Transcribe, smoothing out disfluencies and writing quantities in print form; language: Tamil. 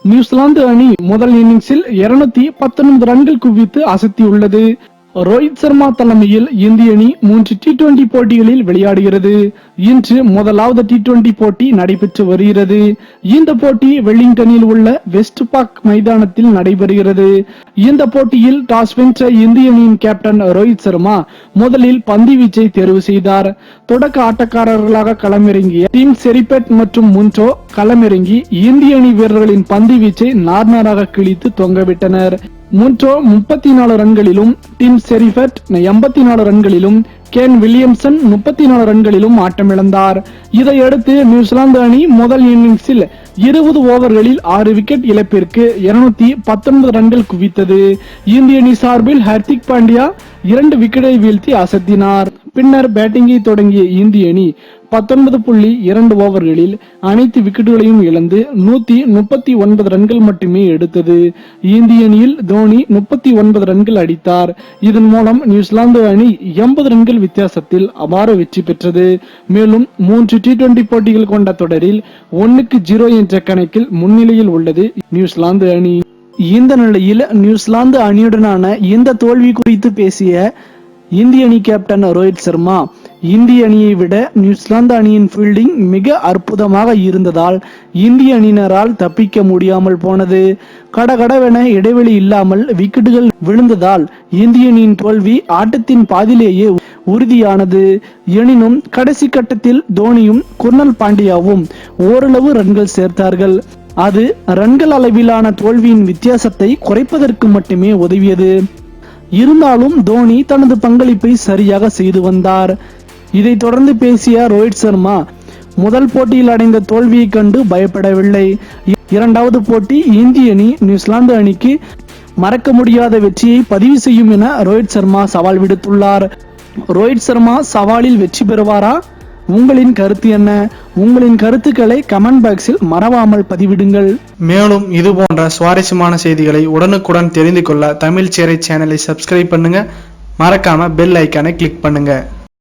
நியூசிலாந்து அணி முதல் இன்னிங்ஸில் 219 ரன்கள் குவித்து அசத்தியுள்ளது. ரோஹித் சர்மா தலைமையில் இந்திய அணி 3 T20 போட்டிகளில் விளையாடுகிறது. இன்று முதலாவது T20 போட்டி நடைபெற்று வருகிறது. இந்த போட்டி வெலிங்டனில் உள்ள வெஸ்ட் பார்க் மைதானத்தில் நடைபெறுகிறது. இந்த போட்டியில் டாஸ் வென்ற இந்திய அணியின் கேப்டன் ரோஹித் சர்மா முதலில் பந்து வீச்சை தேர்வு செய்தார். தொடக்க ஆட்டக்காரர்களாக களமிறங்கிய டிம் செரிபெட் மற்றும் முன்ட்ரோ களமிறங்கி இந்திய அணி வீரர்களின் பந்து வீச்சை நார்நாராக கிழித்து தொங்கவிட்டனர். முன்ட்ரோ 34 ரன்களிலும், டிம் செரிபெட் 84 ரன்களிலும், கேன் வில்லியம்சன் 34 ரன்களிலும் ஆட்டமிழந்தார். இதையடுத்து நியூசிலாந்து அணி முதல் இன்னிங்ஸில் 20 ஓவர்களில் 6 விக்கெட் இழப்பிற்கு 219 ரன்கள் குவித்தது. இந்திய அணி சார்பில் ஹர்திக் பாண்டியா 2 விக்கெட்டை வீழ்த்தி அசத்தினார். பின்னர் பேட்டிங்கை தொடங்கிய இந்திய அணி 19.2 ஓவர்களில் அனைத்து விக்கெட்டுகளையும் இழந்து 139 ரன்கள் மட்டுமே எடுத்தது. இந்திய அணியில் தோனி 39 ரன்கள் அடித்தார். இதன் மூலம் நியூசிலாந்து அணி 80 ரன்கள் வித்தியாசத்தில் அபார வெற்றி பெற்றது. மேலும் 3 T20 போட்டிகள் கொண்ட தொடரில் 1-0 என்ற கணக்கில் முன்னிலையில் உள்ளது நியூசிலாந்து அணி. இந்த நிலையில் நியூசிலாந்து அணியுடனான இந்த தோல்வி குறித்து பேசிய இந்திய அணி கேப்டன் ரோஹித் சர்மா, இந்திய அணியை விட நியூசிலாந்து அணியின் ஃபீல்டிங் மிக அற்புதமாக இருந்ததால் இந்திய அணியினரால் தப்பிக்க முடியாமல் போனது. கடகடவென இடைவெளி இல்லாமல் விக்கெட்டுகள் விழுந்ததால் இந்திய அணியின் தோல்வி ஆட்டத்தின் பாதியிலேயே உறுதியானது. எனினும் கடைசி கட்டத்தில் தோனியும் குர்னல் பாண்டியாவும் ஓரளவு ரன்கள் சேர்த்தார்கள். அது ரன்கள் அளவிலான தோல்வியின் வித்தியாசத்தை குறைப்பதற்கு மட்டுமே உதவியது. இருந்தாலும் தோனி தனது பங்களிப்பை சரியாக செய்து வந்தார். இதை தொடர்ந்து பேசிய ரோஹித் சர்மா, முதல் போட்டியில் அடைந்த தோல்வியை கண்டு பயப்படவில்லை. இரண்டாவது போட்டி இந்திய அணி நியூசிலாந்து அணிக்கு மறக்க முடியாத வெற்றியை பதிவு செய்யும் என ரோஹித் சர்மா சவால் விடுத்துள்ளார். ரோஹித் சர்மா சவாலில் வெற்றி பெறுவாரா? உங்களின் கருத்து என்ன? உங்களின் கருத்துக்களை கமெண்ட் பாக்ஸில் மறவாமல் பதிவிடுங்கள். மேலும் இது போன்ற சுவாரஸ்யமான செய்திகளை உடனுக்குடன் தெரிந்து கொள்ள தமிழ் சேரை சேனலை சப்ஸ்கிரைப் பண்ணுங்க. மறக்காம பெல் ஐக்கானை கிளிக் பண்ணுங்க.